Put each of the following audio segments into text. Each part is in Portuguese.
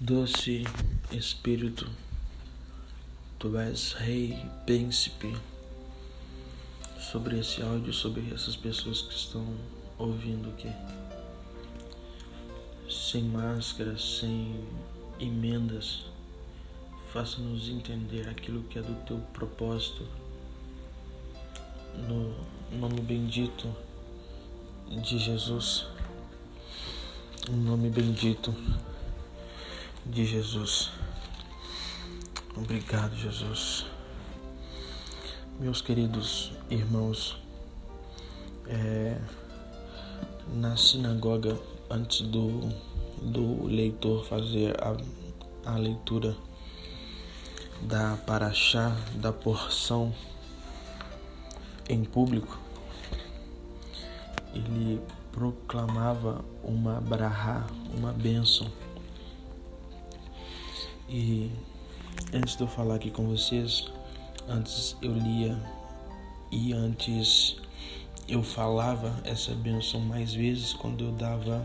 Doce Espírito, Tu és Rei, Príncipe, sobre esse áudio, sobre essas pessoas que estão ouvindo aqui. Sem máscaras, sem emendas, faça-nos entender aquilo que é do Teu propósito. No nome bendito de Jesus. No nome bendito de Jesus. Obrigado, Jesus. Meus queridos irmãos, na sinagoga, antes do leitor fazer a leitura da paraxá, da porção em público, ele proclamava uma brahá, uma bênção. E antes de eu falar aqui com vocês, antes eu lia e antes eu falava essa bênção mais vezes quando eu dava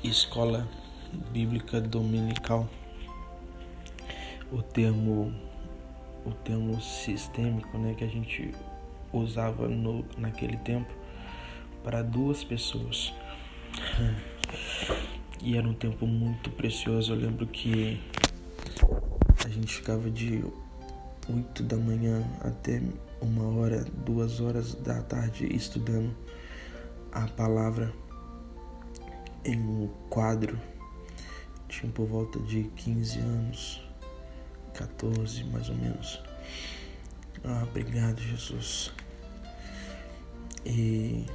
escola bíblica dominical. O termo sistêmico, que a gente usava naquele tempo para duas pessoas. E era um tempo muito precioso. Eu lembro que a gente ficava de 8 da manhã até 1h, 2h da tarde estudando a palavra em um quadro. Tinha por volta de 15 anos, 14 mais ou menos. Obrigado, Jesus. E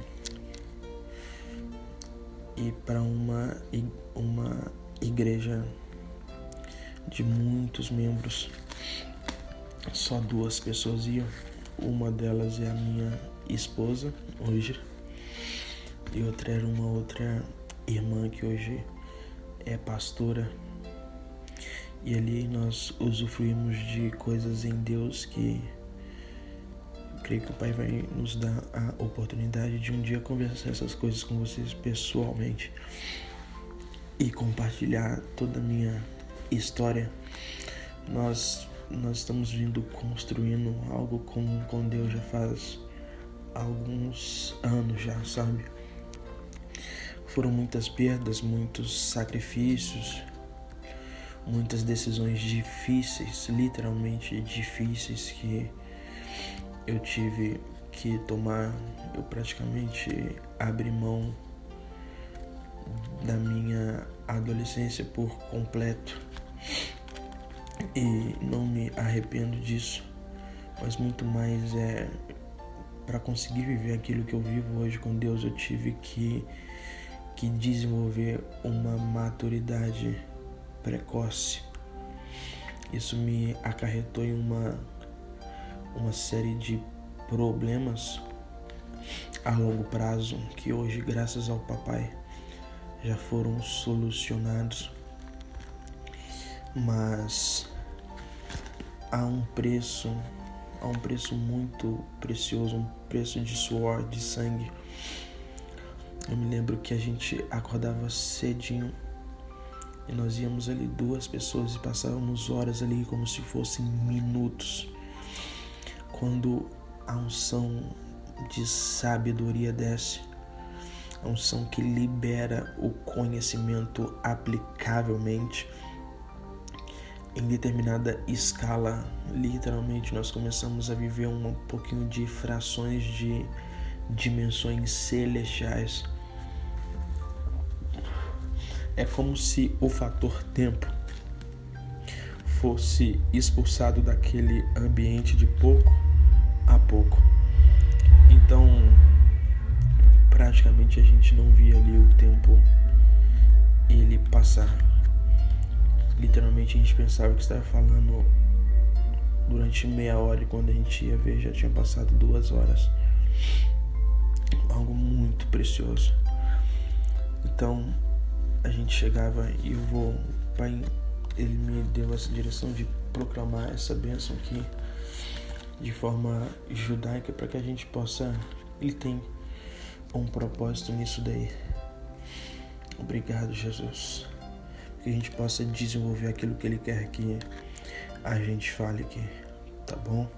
para uma igreja de muitos membros, só 2 pessoas iam. Uma delas é a minha esposa hoje, e outra era uma outra irmã que hoje é pastora. E ali nós usufruímos de coisas em Deus que creio que o Pai vai nos dar a oportunidade de um dia conversar essas coisas com vocês pessoalmente e compartilhar toda a minha história. Nós estamos construindo algo com Deus já faz alguns anos já, sabe? Foram muitas perdas, muitos sacrifícios, muitas decisões difíceis, literalmente difíceis, que eu tive que tomar. Eu praticamente abri mão da minha adolescência por completo e não me arrependo disso, mas muito mais para conseguir viver aquilo que eu vivo hoje com Deus, eu tive que desenvolver uma maturidade precoce. Isso me acarretou em uma série de problemas a longo prazo que hoje, graças ao papai, já foram solucionados. Mas há um preço muito precioso, um preço de suor, de sangue. Eu me lembro que a gente acordava cedinho e nós íamos ali 2 pessoas e passávamos horas ali como se fossem minutos. Quando a unção de sabedoria desce, a unção que libera o conhecimento aplicavelmente, em determinada escala, literalmente nós começamos a viver um pouquinho de frações de dimensões celestiais. É como se o fator tempo fosse expulsado daquele ambiente de pouco a pouco. Então, praticamente a gente não via ali o tempo ele passar. Literalmente a gente pensava que estava falando durante meia hora e quando a gente ia ver já tinha passado 2 horas. Algo muito precioso. Então a gente chegava e o Pai, ele me deu essa direção de proclamar essa bênção aqui de forma judaica para que a gente possa. Ele tem um propósito nisso daí. Obrigado, Jesus. que a gente possa desenvolver aquilo que Ele quer que a gente fale aqui, tá bom?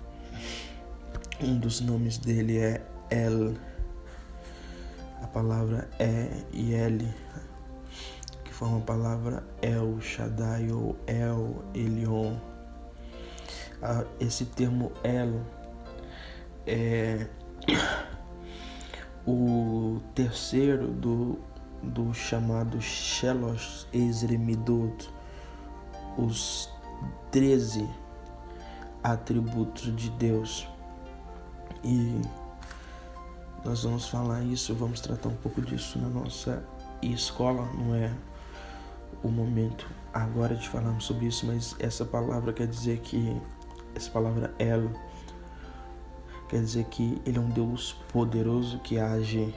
Um dos nomes dele é El, a palavra E e L, que forma a palavra El Shaddai ou El Elyon. Esse termo El é o terceiro do chamado Shelosh Ezremidot, os 13 atributos de Deus. E nós vamos falar isso, vamos tratar um pouco disso na nossa escola. Não é o momento agora de falarmos sobre isso, mas essa palavra quer dizer que, essa palavra El, quer dizer que Ele é um Deus poderoso que age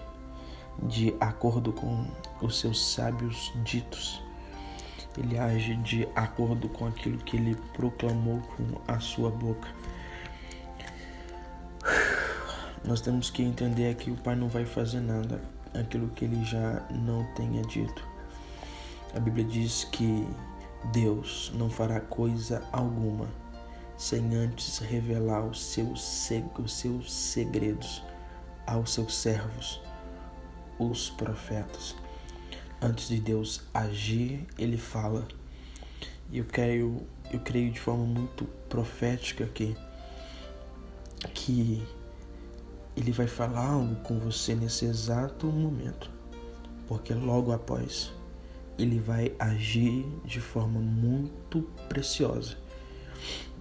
de acordo com os seus sábios ditos. Ele age de acordo com aquilo que Ele proclamou com a sua boca. Nós temos que entender que o Pai não vai fazer nada aquilo que Ele já não tenha dito. A Bíblia diz que Deus não fará coisa alguma sem antes revelar os seus segredos aos seus servos, os profetas. Antes de Deus agir, Ele fala. E eu creio de forma muito profética que Ele vai falar algo com você nesse exato momento, porque logo após Ele vai agir de forma muito preciosa,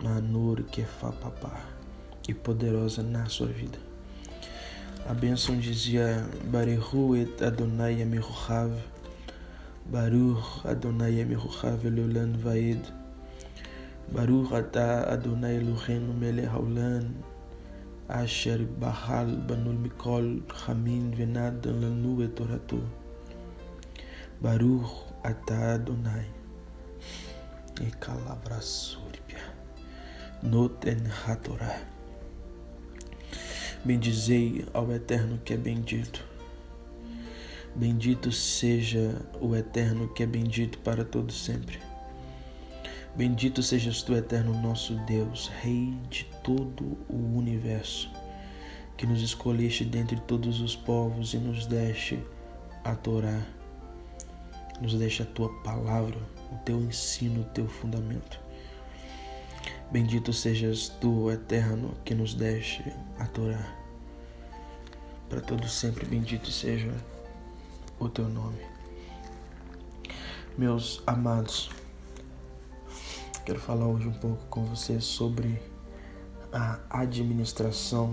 manur que papá, e poderosa na sua vida. A bênção dizia: Baruch et Adonai Yemeruchav, Baruch Adonai Yemeruchav Leolan Vaed, Baruch Ata Adonai Eloheinu Melech Haolam, Asher Bahal Banul Mikol Chamin Venad Lanu et Torato. Baruch Ata Adonai e Calabrasurbia Noten Hatorah. Bendizei ao Eterno que é bendito. Bendito seja o Eterno que é bendito para todo sempre. Bendito sejas tu, Eterno nosso Deus, Rei de todo o universo, que nos escolheste dentre todos os povos e nos deste a Torá, nos deste a tua palavra, o teu ensino, o teu fundamento. Bendito sejas tu, Eterno, que nos deste a Torá. Para todo sempre bendito seja o teu nome. Meus amados, quero falar hoje um pouco com vocês sobre a administração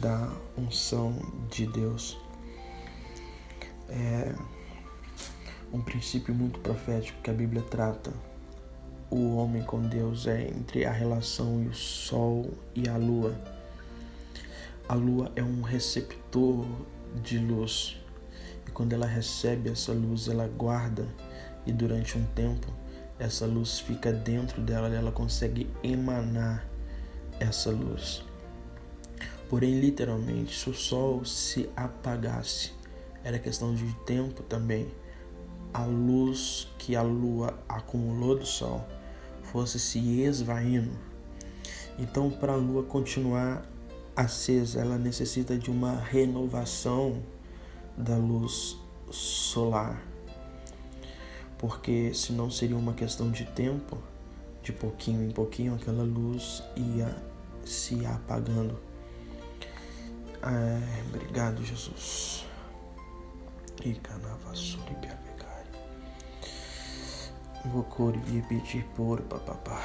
da unção de Deus. É um princípio muito profético que a Bíblia trata. O homem com Deus é entre a relação e o sol e a lua. A lua é um receptor de luz. E quando ela recebe essa luz, ela guarda. E durante um tempo, essa luz fica dentro dela e ela consegue emanar essa luz. Porém, literalmente, se o sol se apagasse, era questão de tempo também, a luz que a lua acumulou do sol fosse se esvaindo. Então, para a lua continuar acesa, ela necessita de uma renovação da luz solar, porque senão seria uma questão de tempo, de pouquinho em pouquinho aquela luz ia se apagando. Obrigado, Jesus. E canavassuri piapegai. Vou pedir por papapá.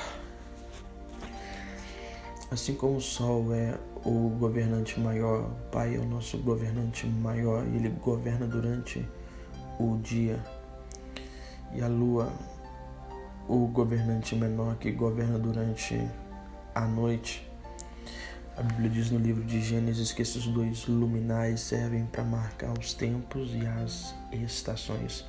Assim como o sol é o governante maior, o Pai é o nosso governante maior, e Ele governa durante o dia. E a lua, o governante menor que governa durante a noite. A Bíblia diz no livro de Gênesis que esses dois luminares servem para marcar os tempos e as estações.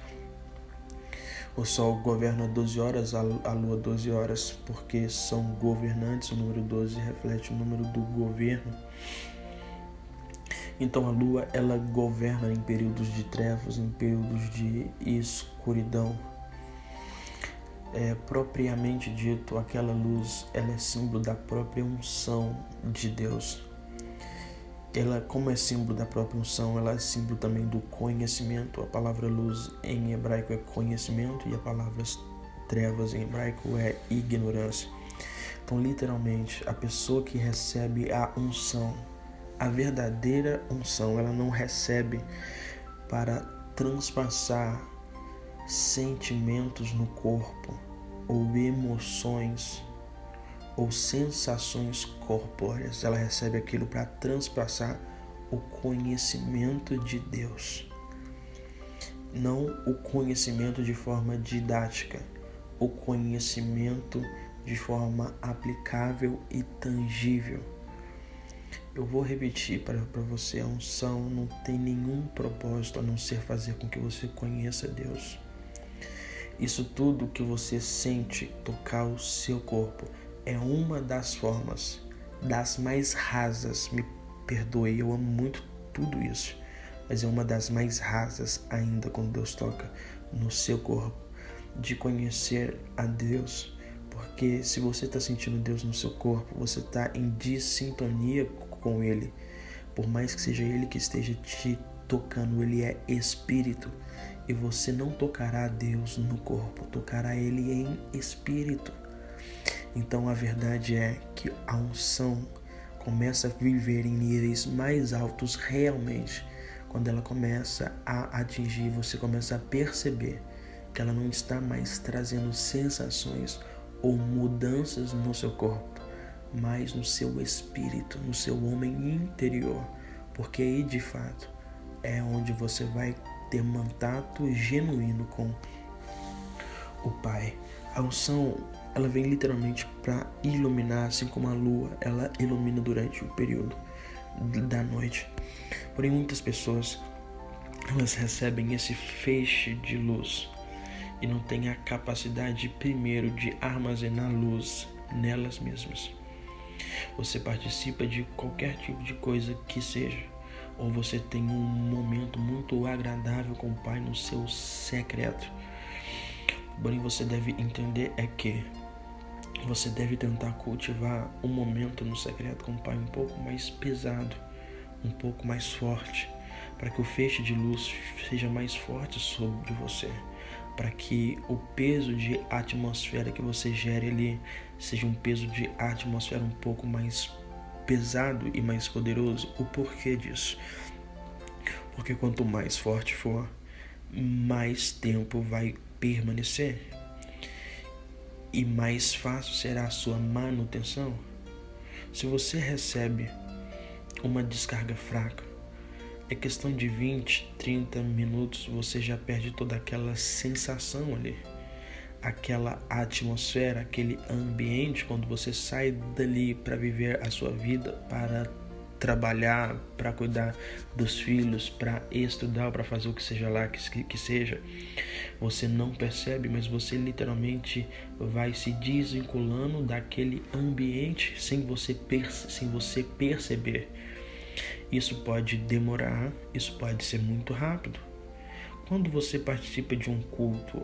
O sol governa 12 horas, a lua 12 horas, porque são governantes. O número 12 reflete o número do governo. Então a lua, ela governa em períodos de trevas, em períodos de escuridão. propriamente dito, aquela luz, ela é símbolo da própria unção de Deus. Ela, como é símbolo da própria unção, ela é símbolo também do conhecimento. A palavra luz em hebraico é conhecimento e a palavra trevas em hebraico é ignorância. Então, literalmente, a pessoa que recebe a unção, a verdadeira unção, ela não recebe para transpassar sentimentos no corpo ou emoções ou sensações corpóreas. Ela recebe aquilo para transpassar o conhecimento de Deus. Não o conhecimento de forma didática, o conhecimento de forma aplicável e tangível. Eu vou repetir para você, a unção não tem nenhum propósito a não ser fazer com que você conheça Deus. Isso tudo que você sente tocar o seu corpo é uma das formas, das mais rasas, me perdoe, eu amo muito tudo isso, mas é uma das mais rasas ainda quando Deus toca no seu corpo, de conhecer a Deus. Porque se você está sentindo Deus no seu corpo, você está em dissintonia com Ele. Por mais que seja Ele que esteja te tocando, Ele é Espírito. E você não tocará a Deus no corpo, tocará Ele em Espírito. Então a verdade é que a unção começa a viver em níveis mais altos realmente quando ela começa a atingir, você começa a perceber que ela não está mais trazendo sensações ou mudanças no seu corpo, mas no seu espírito, no seu homem interior, porque aí de fato é onde você vai ter mandato genuíno com o Pai. A unção, ela vem literalmente para iluminar, assim como a lua, ela ilumina durante o período da noite. Porém, muitas pessoas, elas recebem esse feixe de luz e não têm a capacidade, primeiro, de armazenar luz nelas mesmas. Você participa de qualquer tipo de coisa que seja, ou você tem um momento muito agradável com o Pai no seu secreto. Porém, você deve entender que você deve tentar cultivar um momento no secreto com o Pai um pouco mais pesado, um pouco mais forte, para que o feixe de luz seja mais forte sobre você, para que o peso de atmosfera que você gere ali seja um peso de atmosfera um pouco mais pesado e mais poderoso. O porquê disso? Porque quanto mais forte for, mais tempo vai permanecer e mais fácil será a sua manutenção. Se você recebe uma descarga fraca, é questão de 20, 30 minutos, você já perde toda aquela sensação ali, aquela atmosfera, aquele ambiente. Quando você sai dali para viver a sua vida, para trabalhar, para cuidar dos filhos, para estudar, para fazer o que seja lá que seja, você não percebe, mas você literalmente vai se desvinculando daquele ambiente sem você perceber. Isso pode demorar, isso pode ser muito rápido. Quando você participa de um culto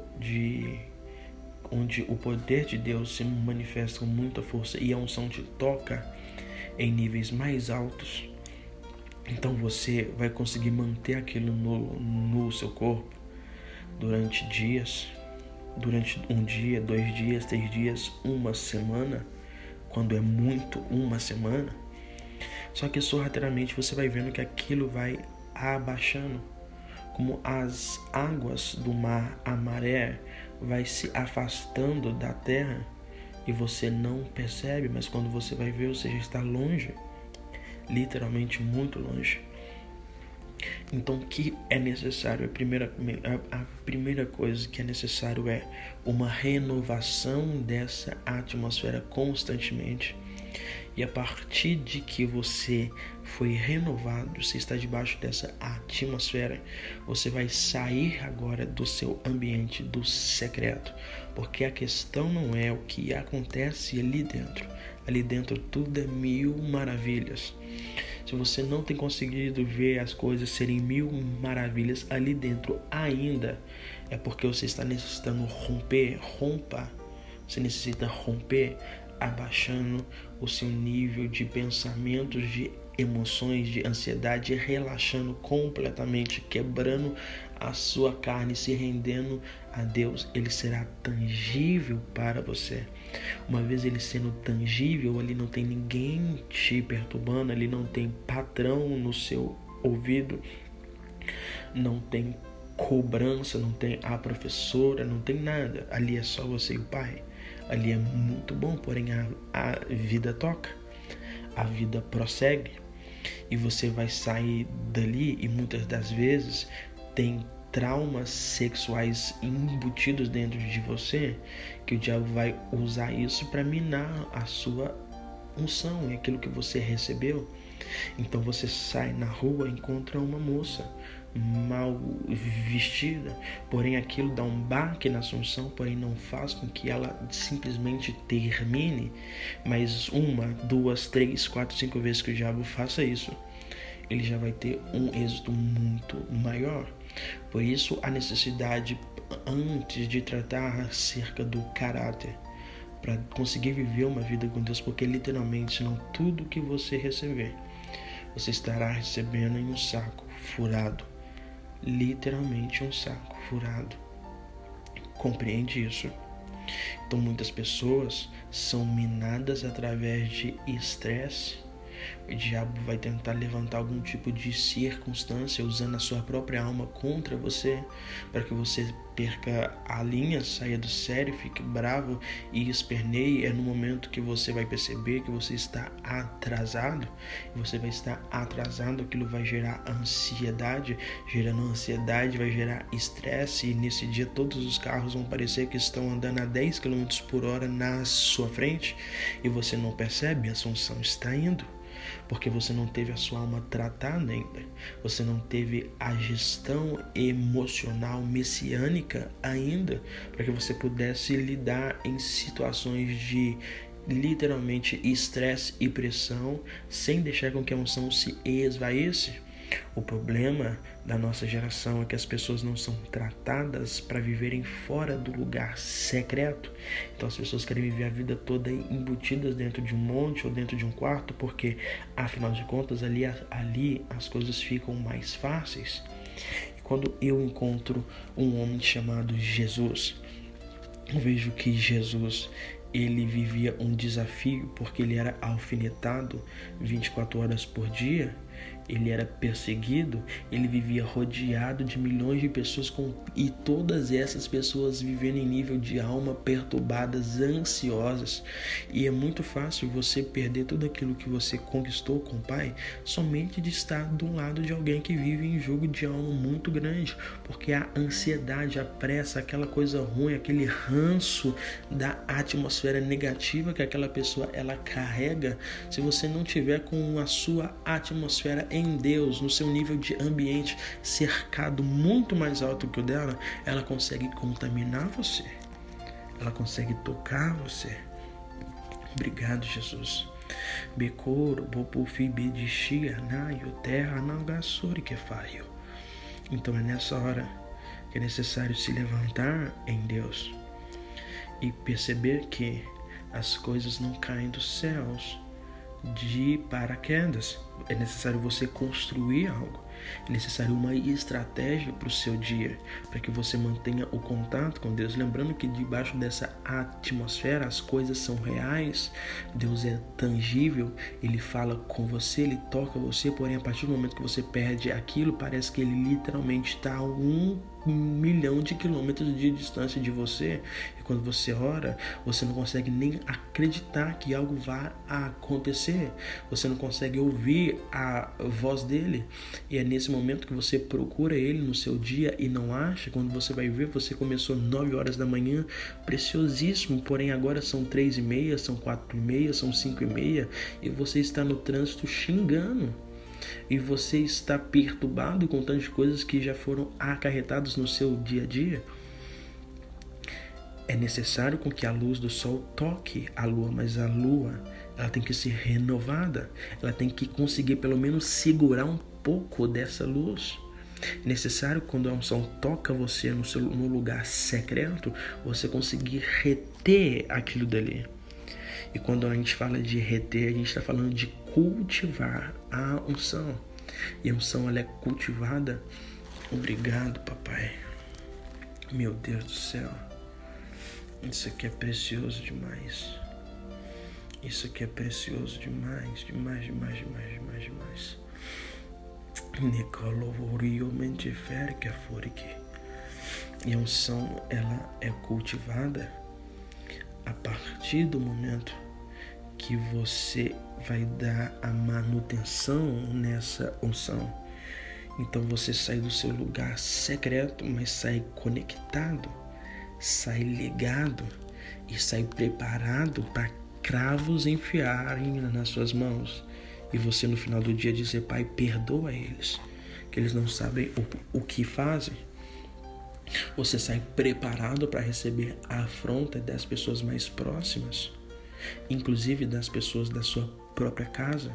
onde o poder de Deus se manifesta com muita força e a unção te toca em níveis mais altos, então você vai conseguir manter aquilo no seu corpo durante dias, durante um dia, 2 dias, 3 dias, uma semana, quando é muito, uma semana. Só que sorrateiramente você vai vendo que aquilo vai abaixando, como as águas do mar, a maré vai se afastando da terra e você não percebe, mas quando você vai ver, você já está longe, literalmente muito longe. Então, o que é necessário? A primeira coisa que é necessário é uma renovação dessa atmosfera constantemente. E a partir de que você foi renovado, você está debaixo dessa atmosfera, você vai sair agora do seu ambiente do secreto. Porque a questão não é o que acontece ali dentro. Ali dentro tudo é 1000 maravilhas. Se você não tem conseguido ver as coisas serem 1000 maravilhas ali dentro ainda, é porque você está necessitando romper. Rompa. Você necessita romper abaixando o seu nível de pensamentos, de emoções, de ansiedade, relaxando completamente, quebrando a sua carne, se rendendo a Deus. Ele será tangível para você. Uma vez ele sendo tangível, ali não tem ninguém te perturbando, ali não tem patrão no seu ouvido, não tem cobrança, não tem a professora, não tem nada. Ali é só você e o Pai. Ali é muito bom, porém a vida toca, a vida prossegue e você vai sair dali e muitas das vezes tem traumas sexuais embutidos dentro de você que o diabo vai usar isso para minar a sua unção e aquilo que você recebeu. Então você sai na rua e encontra uma moça mal vestida, porém aquilo dá um baque na sua unção, porém não faz com que ela simplesmente termine, mas 1, 2, 3, 4, 5 vezes que o diabo faça isso, ele já vai ter um êxito muito maior. Por isso a necessidade, antes de tratar acerca do caráter, para conseguir viver uma vida com Deus, porque literalmente não tudo que você receber, você estará recebendo em um saco furado. Literalmente um saco furado. Compreende isso? Então muitas pessoas são minadas através de estresse. O diabo vai tentar levantar algum tipo de circunstância usando a sua própria alma contra você, para que você perca a linha, saia do sério, fique bravo e esperneie. É no momento que você vai perceber que você está atrasado. Você vai estar atrasado, aquilo vai gerar ansiedade. Gerando ansiedade vai gerar estresse, e nesse dia todos os carros vão parecer que estão andando a 10 km por hora na sua frente e você não percebe, a unção está indo. Porque você não teve a sua alma tratada ainda. Você não teve a gestão emocional messiânica ainda, para que você pudesse lidar em situações de literalmente estresse e pressão, sem deixar com que a unção se esvaísse. O problema da nossa geração é que as pessoas não são tratadas para viverem fora do lugar secreto. Então as pessoas querem viver a vida toda embutidas dentro de um monte ou dentro de um quarto, porque afinal de contas ali as coisas ficam mais fáceis. E quando eu encontro um homem chamado Jesus, eu vejo que Jesus, ele vivia um desafio, porque ele era alfinetado 24 horas por dia, ele era perseguido, ele vivia rodeado de milhões de pessoas e todas essas pessoas vivendo em nível de alma perturbadas, ansiosas. E é muito fácil você perder tudo aquilo que você conquistou com o Pai somente de estar do lado de alguém que vive em jogo de alma muito grande, porque a ansiedade, a pressa, aquela coisa ruim, aquele ranço da atmosfera negativa que aquela pessoa ela carrega, se você não tiver com a sua atmosfera em Deus, no seu nível de ambiente cercado muito mais alto que o dela, ela consegue contaminar você, ela consegue tocar você. Obrigado, Jesus. Então é nessa hora que é necessário se levantar em Deus e perceber que as coisas não caem dos céus de paraquedas. É necessário você construir algo. É necessário uma estratégia para o seu dia, para que você mantenha o contato com Deus. Lembrando que debaixo dessa atmosfera as coisas são reais. Deus é tangível, Ele fala com você, Ele toca você, porém a partir do momento que você perde aquilo, parece que Ele literalmente está a 1 milhão de quilômetros de distância de você. E quando você ora, você não consegue nem acreditar que algo vai acontecer. Você não consegue ouvir a voz dele. E é nesse momento que você procura ele no seu dia e não acha. Quando você vai ver, você começou 9 horas da manhã, preciosíssimo, porém agora são 3h30, são 4h30, são 5h30 e você está no trânsito xingando. E você está perturbado com tantas coisas que já foram acarretadas no seu dia a dia. É necessário com que a luz do sol toque a lua, mas a lua ela tem que ser renovada. Ela tem que conseguir pelo menos segurar um pouco dessa luz. É necessário, quando a unção toca você no lugar secreto, você conseguir reter aquilo dali. E quando a gente fala de reter, a gente está falando de cultivar a unção. E a unção, ela é cultivada. Obrigado, papai. Meu Deus do céu. Isso aqui é precioso demais. Isso aqui é precioso demais. Demais. E a unção, ela é cultivada a partir do momento que você vai dar a manutenção nessa unção. Então você sai do seu lugar secreto, mas sai conectado, sai ligado e sai preparado para cravos enfiarem nas suas mãos. E você no final do dia dizer: Pai, perdoa eles, que eles não sabem o que fazem. Você sai preparado para receber a afronta das pessoas mais próximas, inclusive das pessoas da sua própria casa,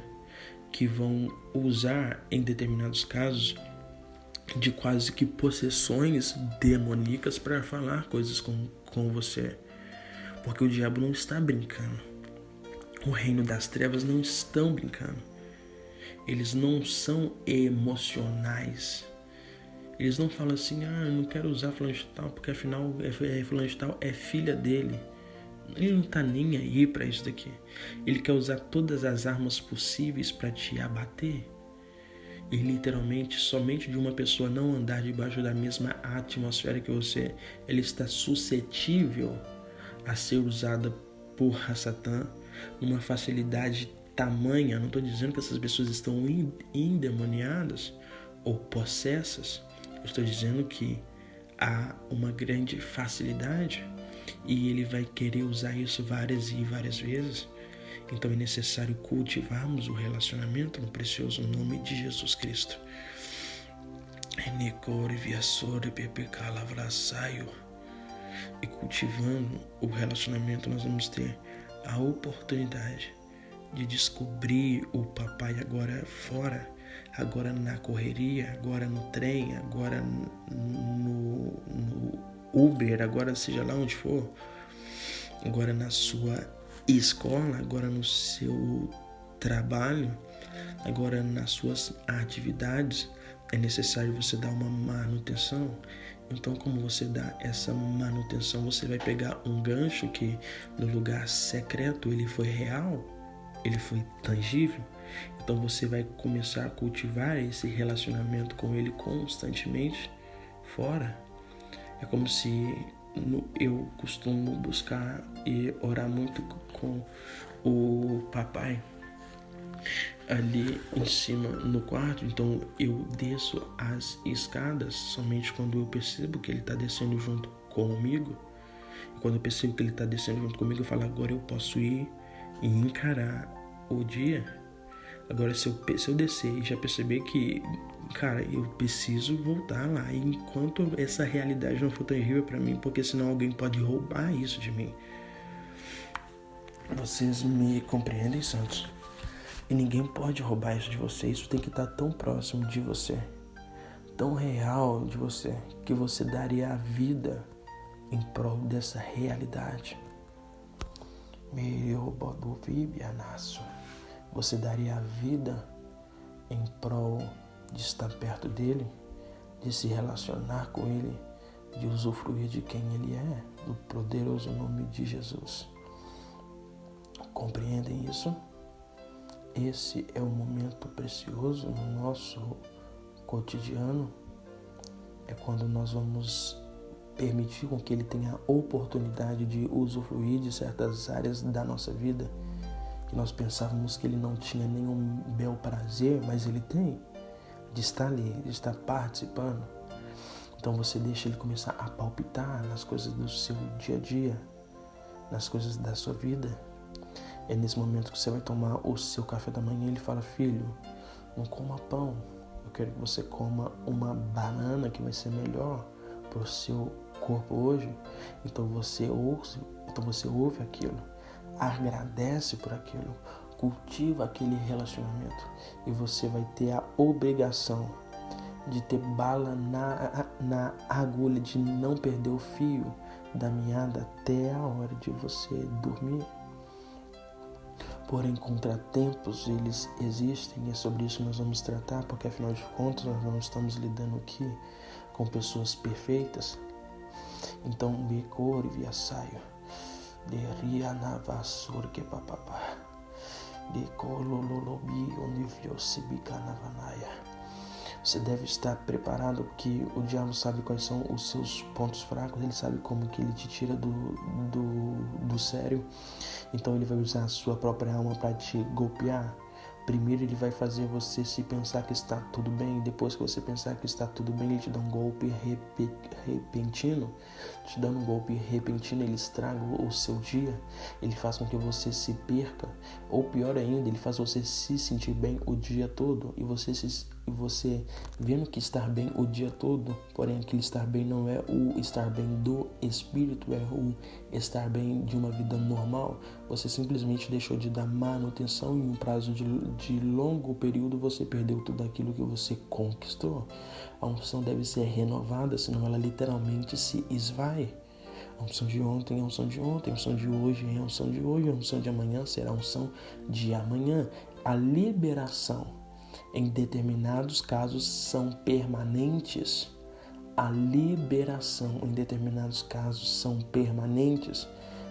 que vão usar, em determinados casos, de quase que possessões demoníacas para falar coisas com você. Porque o diabo não está brincando. O reino das trevas não estão brincando. Eles não são emocionais. Eles não falam assim: eu não quero usar fulano de tal, porque afinal fulano de tal é filha dele. Ele não tá nem aí para isso daqui. Ele quer usar todas as armas possíveis para te abater. E literalmente, somente de uma pessoa não andar debaixo da mesma atmosfera que você, ele está suscetível a ser usada por Satã numa facilidade tamanha. Não estou dizendo que essas pessoas estão endemoniadas ou possessas. Eu estou dizendo que há uma grande facilidade e ele vai querer usar isso várias e várias vezes. Então é necessário cultivarmos o relacionamento no precioso nome de Jesus Cristo. E cultivando o relacionamento, nós vamos ter a oportunidade de descobrir o papai agora fora, agora na correria, agora no trem, agora no Uber, agora seja lá onde for, agora na sua escola, agora no seu trabalho, agora nas suas atividades. É necessário você dar uma manutenção. Então, como você dá essa manutenção, você vai pegar um gancho que no lugar secreto ele foi real, ele foi tangível. Então você vai começar a cultivar esse relacionamento com ele constantemente fora. É como se eu costumo buscar e orar muito com o papai ali em cima no quarto. Então eu desço as escadas somente quando eu percebo que ele está descendo junto comigo. E quando eu percebo que ele está descendo junto comigo, eu falo: agora eu posso ir e encarar o dia. Agora se eu descer e já perceber que, cara, eu preciso voltar lá, e enquanto essa realidade não for tangível para mim, porque senão alguém pode roubar isso de mim. Vocês me compreendem, santos? E ninguém pode roubar isso de você. Isso tem que estar tão próximo de você, tão real de você, que você daria a vida em prol dessa realidade. Meu bodovibianaço. Você daria a vida em prol de estar perto dele, de se relacionar com ele, de usufruir de quem ele é, no poderoso nome de Jesus. Compreendem isso? Esse é um momento precioso no nosso cotidiano. É quando nós vamos permitir com que ele tenha a oportunidade de usufruir de certas áreas da nossa vida que nós pensávamos que ele não tinha nenhum bel prazer, mas ele tem, de estar ali, de estar participando. Então você deixa ele começar a palpitar nas coisas do seu dia a dia, nas coisas da sua vida. É nesse momento que você vai tomar o seu café da manhã e ele fala: filho, não coma pão, eu quero que você coma uma banana que vai ser melhor para o seu corpo hoje. Então você ouve aquilo, agradece por aquilo, cultiva aquele relacionamento, e você vai ter a obrigação de ter bala na agulha, de não perder o fio da meada até a hora de você dormir. Porém, contratempos, eles existem e é sobre isso que nós vamos tratar, porque afinal de contas nós não estamos lidando aqui com pessoas perfeitas. Então, becor e viasaio, deria na vassoura que papapá, decololobi onde viu-se bicanavanaia. Você deve estar preparado, porque o diabo sabe quais são os seus pontos fracos, ele sabe como que ele te tira do sério. Então ele vai usar a sua própria alma para te golpear. Primeiro ele vai fazer você se pensar que está tudo bem, depois que você pensar que está tudo bem, ele te dá um golpe repentino. Te dando um golpe repentino, ele estraga o seu dia, ele faz com que você se perca, ou pior ainda, ele faz você se sentir bem o dia todo, e você vendo que estar bem o dia todo, porém aquele estar bem não é o estar bem do espírito, é o estar bem de uma vida normal. Você simplesmente deixou de dar manutenção e em um prazo de longo período você perdeu tudo aquilo que você conquistou. A unção deve ser renovada, senão ela literalmente se esvai. A unção de ontem é a unção de ontem, a unção de hoje é a unção de hoje, a unção de amanhã será a unção de amanhã. A liberação em determinados casos são permanentes. A liberação em determinados casos são permanentes.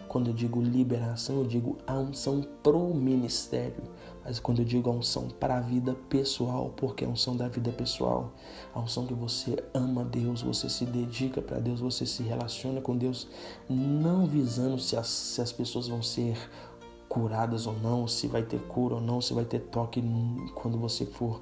Quando eu digo liberação, eu digo a unção pro ministério. Mas quando eu digo a unção para a vida pessoal, porque a unção da vida pessoal, a unção que você ama Deus, você se dedica para Deus, você se relaciona com Deus, não visando se as pessoas vão ser curadas ou não, se vai ter cura ou não, se vai ter toque quando você for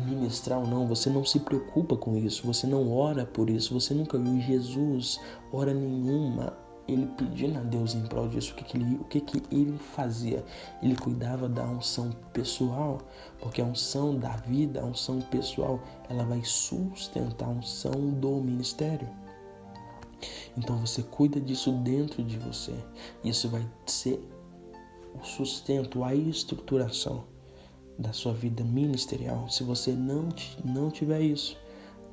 ministrar ou não. Você não se preocupa com isso, você não ora por isso, você nunca viu Jesus hora nenhuma ele pedindo a Deus em prol disso. O que ele fazia? Ele cuidava da unção pessoal, porque a unção da vida, a unção pessoal, ela vai sustentar a unção do ministério. Então você cuida disso dentro de você. Isso vai ser o sustento, a estruturação da sua vida ministerial. Se você não tiver isso,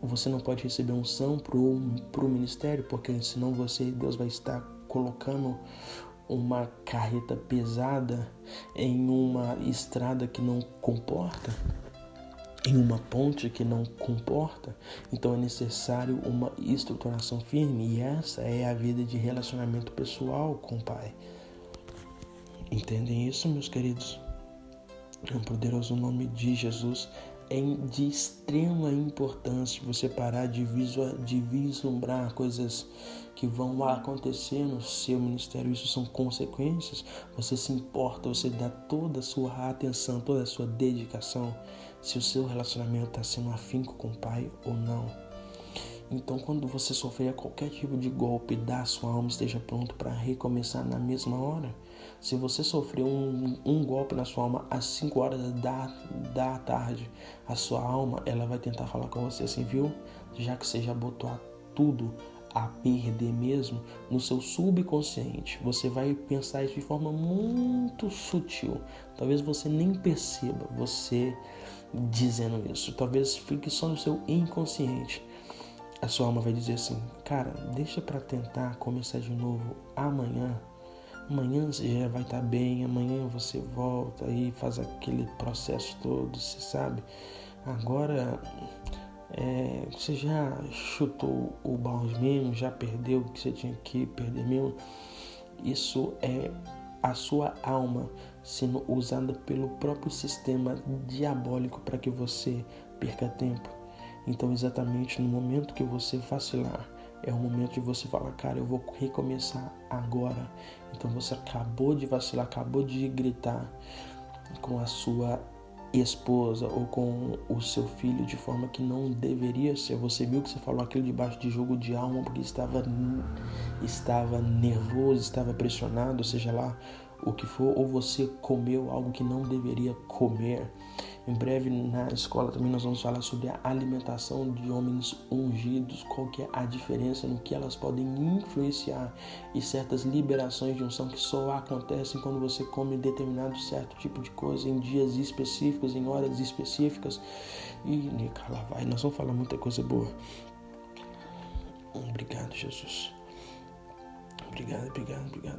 você não pode receber unção pro ministério, porque senão Deus vai estar colocando uma carreta pesada em uma estrada que não comporta, em uma ponte que não comporta. Então é necessário uma estruturação firme, e essa é a vida de relacionamento pessoal com o Pai. Entendem isso, meus queridos? No poderoso nome de Jesus, é de extrema importância você parar de vislumbrar coisas que vão acontecer no seu ministério. Isso são consequências. Você se importa, você dá toda a sua atenção, toda a sua dedicação, se o seu relacionamento está sendo afinco com o Pai ou não. Então, quando você sofrer qualquer tipo de golpe da sua alma, esteja pronto para recomeçar na mesma hora. Se você sofreu um golpe na sua alma às 5 horas da tarde, a sua alma ela vai tentar falar com você assim, viu? Já que você já botou tudo a perder mesmo, no seu subconsciente, você vai pensar isso de forma muito sutil. Talvez você nem perceba você dizendo isso. Talvez fique só no seu inconsciente. A sua alma vai dizer assim, cara, deixa para tentar começar de novo amanhã. Amanhã você já vai estar bem, amanhã você volta e faz aquele processo todo, você sabe. Agora você já chutou o balde mesmo, já perdeu o que você tinha que perder mesmo. Isso é a sua alma sendo usada pelo próprio sistema diabólico para que você perca tempo. Então exatamente no momento que você vacilar, é o momento de você falar, cara, eu vou recomeçar agora. Então você acabou de vacilar, acabou de gritar com a sua esposa ou com o seu filho de forma que não deveria ser. Você viu que você falou aquilo debaixo de jogo de alma porque estava nervoso, estava pressionado, seja lá o que for, ou você comeu algo que não deveria comer. Em breve na escola também nós vamos falar sobre a alimentação de homens ungidos, qual que é a diferença no que elas podem influenciar e certas liberações de unção que só acontecem quando você come determinado certo tipo de coisa em dias específicos, em horas específicas. E nós vamos falar muita coisa boa. Obrigado, Jesus. Obrigado.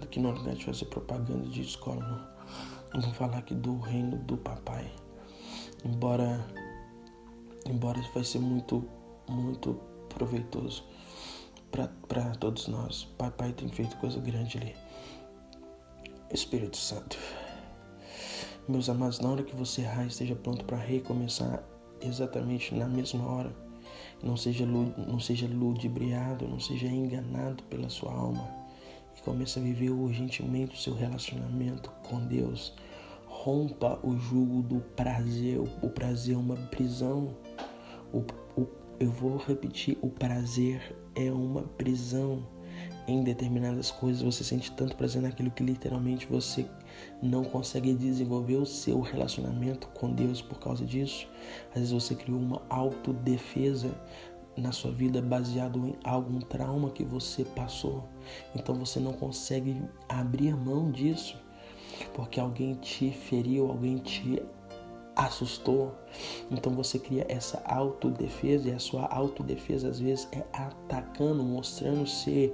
Aqui no lugar de fazer propaganda de escola, não vamos falar aqui do reino do papai. Embora vai ser muito proveitoso para todos nós. Papai tem feito coisa grande ali. Espírito Santo. Meus amados, na hora que você errar, esteja pronto para recomeçar exatamente na mesma hora. Não seja ludibriado, não seja enganado pela sua alma. E comece a viver urgentemente o seu relacionamento com Deus. Rompa o jugo do prazer. O prazer é uma prisão. Eu vou repetir, o prazer é uma prisão. Em determinadas coisas você sente tanto prazer naquilo que literalmente você não consegue desenvolver o seu relacionamento com Deus por causa disso. Às vezes você criou uma autodefesa na sua vida baseado em algum trauma que você passou. Então você não consegue abrir mão disso porque alguém te feriu, alguém te assustou. Então você cria essa autodefesa, e a sua autodefesa às vezes é atacando, mostrando ser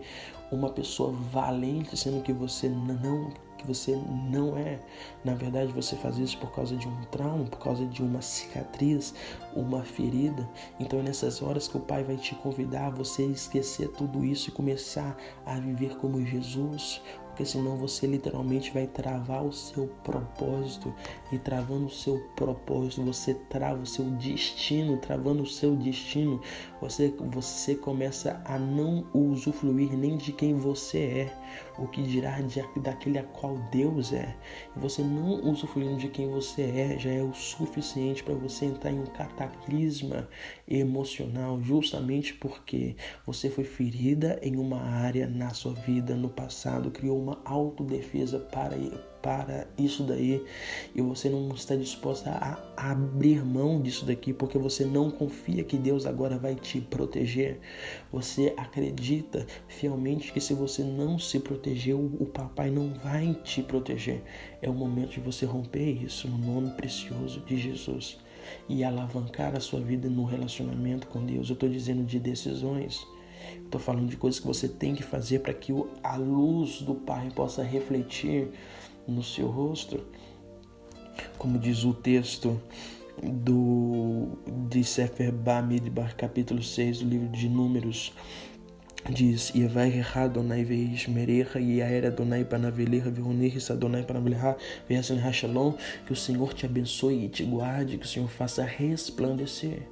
uma pessoa valente, sendo que você não é. Na verdade, você faz isso por causa de um trauma, por causa de uma cicatriz, uma ferida. Então é nessas horas que o Pai vai te convidar a você esquecer tudo isso e começar a viver como Jesus. Porque senão você literalmente vai travar o seu propósito. E travando o seu propósito, você trava o seu destino. Travando o seu destino, você começa a não usufruir nem de quem você é. O que dirá daquele a qual Deus é. E você não usufruindo de quem você é já é o suficiente para você entrar em um cataclisma emocional, justamente porque você foi ferida em uma área na sua vida no passado, criou uma autodefesa para isso daí, e você não está disposta a abrir mão disso daqui, porque você não confia que Deus agora vai te proteger. Você acredita fielmente que se você não se proteger, o papai não vai te proteger. É o momento de você romper isso no nome precioso de Jesus e alavancar a sua vida no relacionamento com Deus. Eu estou dizendo de decisões. Estou falando de coisas que você tem que fazer para que a luz do Pai possa refletir no seu rosto. Como diz o texto de Sefer Bamidbar, capítulo 6 do livro de Números, diz: e vai errar Adonai veishmerecha e aera Adonai panavelecha veronirris Adonai panavelecha vehasen shalom. Que o Senhor te abençoe e te guarde, que o Senhor faça resplandecer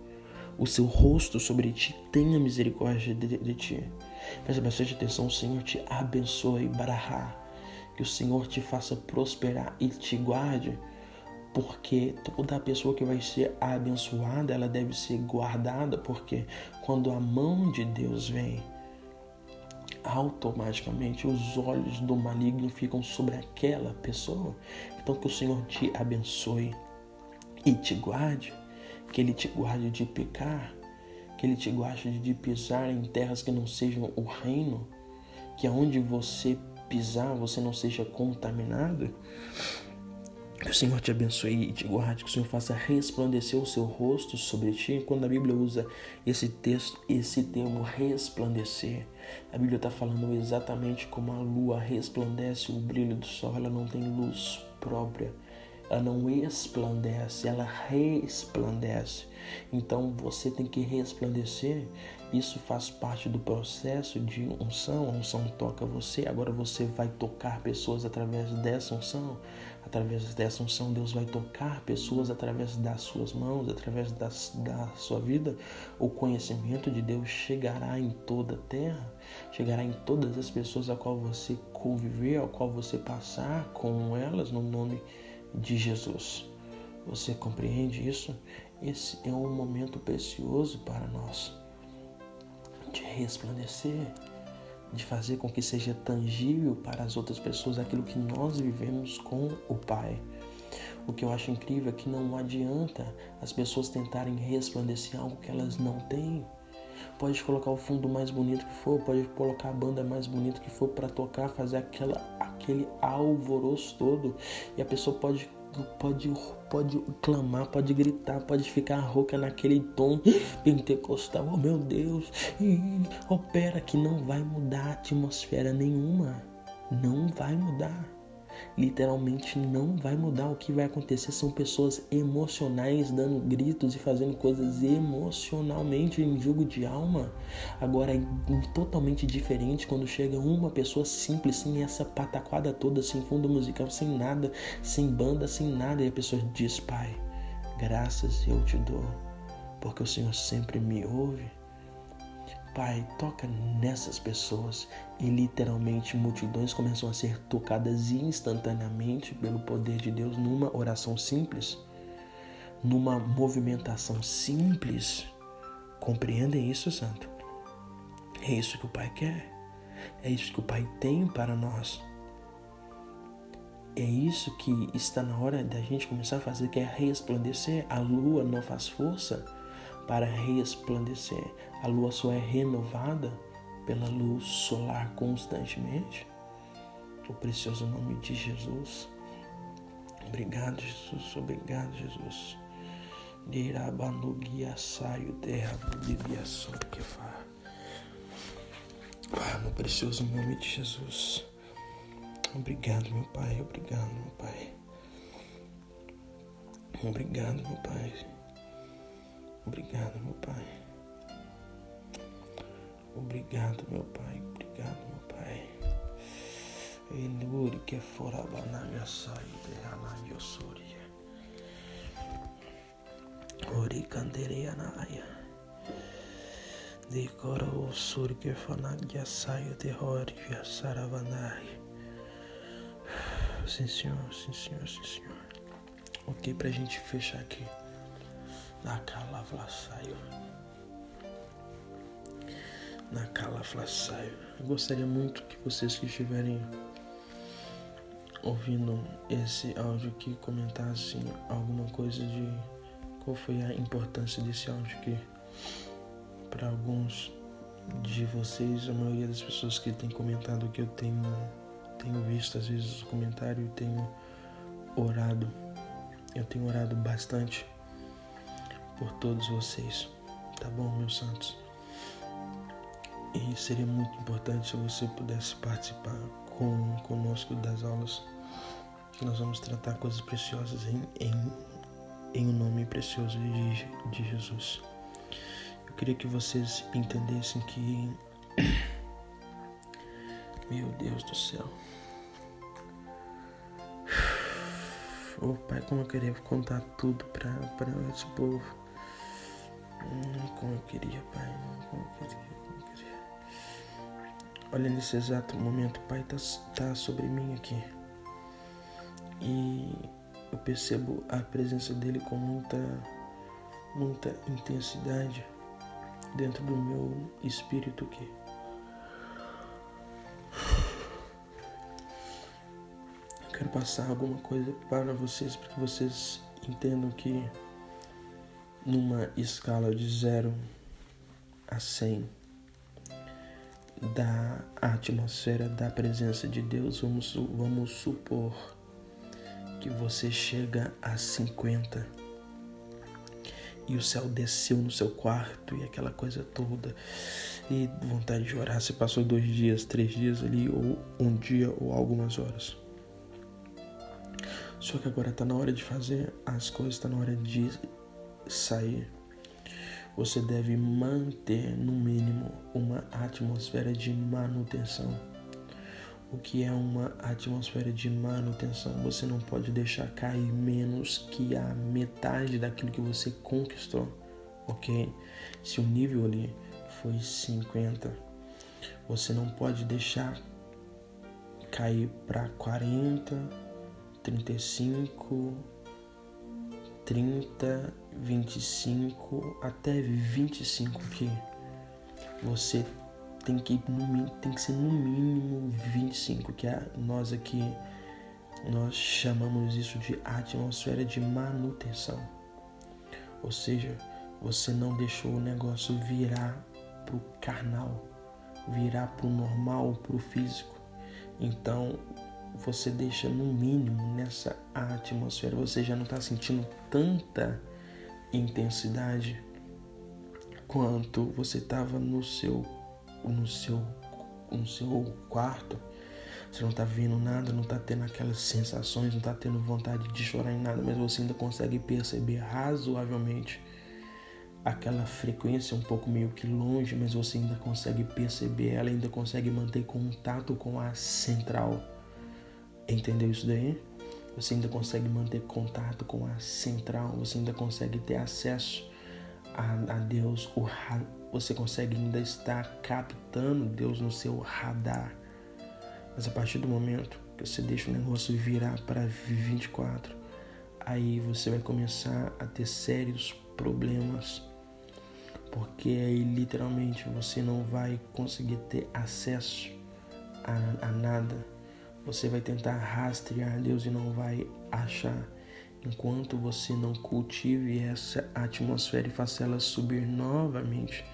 o seu rosto sobre ti, tenha misericórdia de ti. Preste bastante atenção. O Senhor te abençoe, barahá. Que o Senhor te faça prosperar e te guarde, porque toda pessoa que vai ser abençoada, ela deve ser guardada, porque quando a mão de Deus vem, automaticamente os olhos do maligno ficam sobre aquela pessoa. Então que o Senhor te abençoe e te guarde, que Ele te guarde de pecar, que Ele te guarde de pisar em terras que não sejam o reino, que aonde você pisar, você não seja contaminado. Que o Senhor te abençoe e te guarde, que o Senhor faça resplandecer o seu rosto sobre ti. Quando a Bíblia usa esse termo resplandecer, a Bíblia está falando exatamente como a lua resplandece o brilho do sol. Ela não tem luz própria, ela não esplandece, ela resplandece. Então você tem que resplandecer. Isso faz parte do processo de unção. A unção toca você, agora você vai tocar pessoas através dessa unção. Através dessa unção, Deus vai tocar pessoas através das suas mãos, através da sua vida. O conhecimento de Deus chegará em toda a terra, chegará em todas as pessoas a qual você conviver, ao qual você passar com elas, no nome de Jesus. Você compreende isso? Esse é um momento precioso para nós, de resplandecer, de fazer com que seja tangível para as outras pessoas aquilo que nós vivemos com o Pai. O que eu acho incrível é que não adianta as pessoas tentarem resplandecer algo que elas não têm. Pode colocar o fundo mais bonito que for, pode colocar a banda mais bonita que for para tocar, fazer aquele alvoroço todo, e a pessoa pode clamar, pode gritar, pode ficar rouca naquele tom pentecostal, oh meu Deus, e opera, que não vai mudar a atmosfera nenhuma, não vai mudar. Literalmente não vai mudar. O que vai acontecer são pessoas emocionais dando gritos e fazendo coisas emocionalmente em jogo de alma. Agora é totalmente diferente quando chega uma pessoa simples, sem essa pataquada toda, sem fundo musical, sem nada, sem banda, sem nada, e a pessoa diz: Pai, graças eu te dou, porque o Senhor sempre me ouve. Pai, toca nessas pessoas, e literalmente multidões começam a ser tocadas instantaneamente pelo poder de Deus numa oração simples, numa movimentação simples. Compreendem isso, santo? É isso que o Pai quer. É isso que o Pai tem para nós. É isso que está na hora da gente começar a fazer, que é resplandecer. A lua não faz força para resplandecer. A lua só é renovada pela luz solar constantemente. O precioso nome de Jesus. Obrigado, Jesus. Obrigado, Jesus. No precioso nome de Jesus. Obrigado, meu Pai. Obrigado, meu Pai. Obrigado, meu Pai. Obrigado, meu Pai. Obrigado, meu Pai. Obrigado, meu Pai. Enuri que fora banaga sai de yosuria. Ori canderia naia. De coro sur que fanagia sai de hori via saravanai. Sim, Senhor, sim, Senhor, sim, Senhor. Ok, pra gente fechar aqui. Na Calaflaçaio. Eu gostaria muito que vocês que estiverem ouvindo esse áudio aqui comentassem alguma coisa de qual foi a importância desse áudio aqui. Para alguns de vocês, a maioria das pessoas que tem comentado que eu tenho visto às vezes o comentário e tenho orado. Eu tenho orado bastante por todos vocês, tá bom, meus santos? E seria muito importante se você pudesse participar conosco das aulas, que nós vamos tratar coisas preciosas em o nome precioso de Jesus. Eu queria que vocês entendessem que, meu Deus do céu, oh Pai, como eu queria contar tudo para esse povo. Como eu queria, Pai, como eu queria. Olha, nesse exato momento, o Pai tá sobre mim aqui. E eu percebo a presença dele com muita intensidade dentro do meu espírito aqui. Eu quero passar alguma coisa para vocês que vocês entendam que numa escala de 0 a 100 da atmosfera da presença de Deus, vamos supor que você chega a 50 e o céu desceu no seu quarto e aquela coisa toda, e vontade de orar. Você passou 2 dias, 3 dias ali, ou 1 dia, ou algumas horas. Só que agora está na hora de fazer as coisas, está na hora de sair. Você deve manter, no mínimo, uma atmosfera de manutenção. O que é uma atmosfera de manutenção? Você não pode deixar cair menos que a metade daquilo que você conquistou, ok? Se o nível ali foi 50, você não pode deixar cair para 40, 35, 30, 25, até 25, que você tem que ser no mínimo 25, que nós aqui nós chamamos isso de atmosfera de manutenção. Ou seja, você não deixou o negócio virar pro carnal, virar pro normal, pro físico. Então, você deixa no mínimo nessa atmosfera. Você já não está sentindo tanta intensidade quanto você estava no seu quarto. Você não está vendo nada, não está tendo aquelas sensações, não está tendo vontade de chorar em nada, mas você ainda consegue perceber razoavelmente aquela frequência um pouco meio que longe, mas você ainda consegue perceber ela, ainda consegue manter contato com a central. Entendeu isso daí? Você ainda consegue manter contato com a central, você ainda consegue ter acesso a Deus, você consegue ainda estar captando Deus no seu radar. Mas a partir do momento que você deixa o negócio virar para 24, aí você vai começar a ter sérios problemas, porque aí literalmente você não vai conseguir ter acesso a nada. Você vai tentar rastrear Deus e não vai achar, enquanto você não cultive essa atmosfera e faça ela subir novamente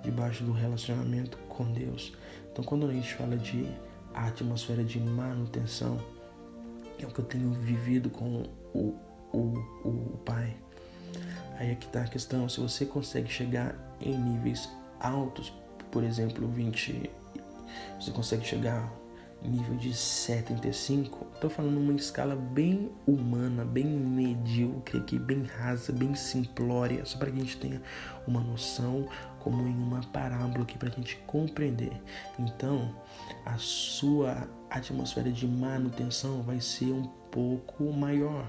debaixo do relacionamento com Deus. Então, quando a gente fala de atmosfera de manutenção, é o que eu tenho vivido com o Pai. Aí é que está a questão. Se você consegue chegar em níveis altos, por exemplo, 20, você consegue chegar nível de 75, estou falando numa escala bem humana, bem medíocre aqui, bem rasa, bem simplória, só para que a gente tenha uma noção, como em uma parábola aqui, para a gente compreender. Então, a sua atmosfera de manutenção vai ser um pouco maior.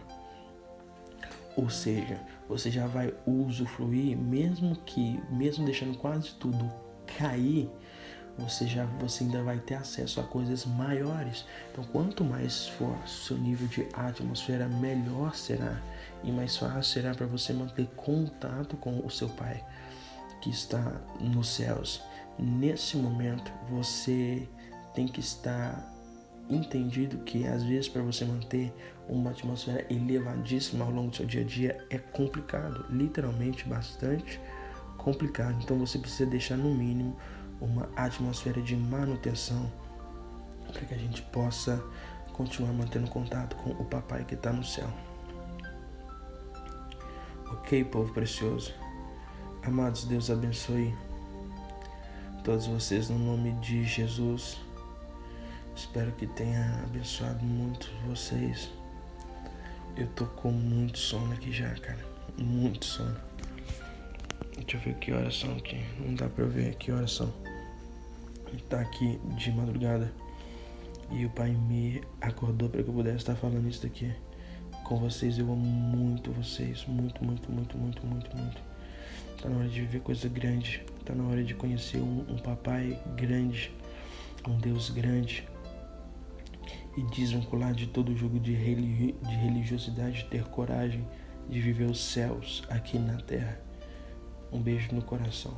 Ou seja, você já vai usufruir, mesmo deixando quase tudo cair, você ainda vai ter acesso a coisas maiores. Então, quanto mais for seu nível de atmosfera, melhor será e mais fácil será para você manter contato com o seu Pai que está nos céus. Nesse momento, você tem que estar entendido que às vezes para você manter uma atmosfera elevadíssima ao longo do seu dia a dia é complicado, literalmente bastante complicado. Então você precisa deixar no mínimo uma atmosfera de manutenção para que a gente possa continuar mantendo contato com o Papai que está no céu. Ok, povo precioso? Amados, Deus abençoe todos vocês no nome de Jesus. Espero que tenha abençoado muito vocês. Eu tô com muito sono aqui já, cara. Muito sono. Deixa eu ver que horas são aqui. Não dá pra eu ver que horas são. Tá aqui de madrugada e o Pai me acordou para que eu pudesse estar falando isso daqui com vocês. Eu amo muito vocês, muito. Tá na hora de viver coisa grande, tá na hora de conhecer um Papai grande, um Deus grande, e desvincular de todo o jugo de religiosidade, ter coragem de viver os céus aqui na terra. Um beijo no coração.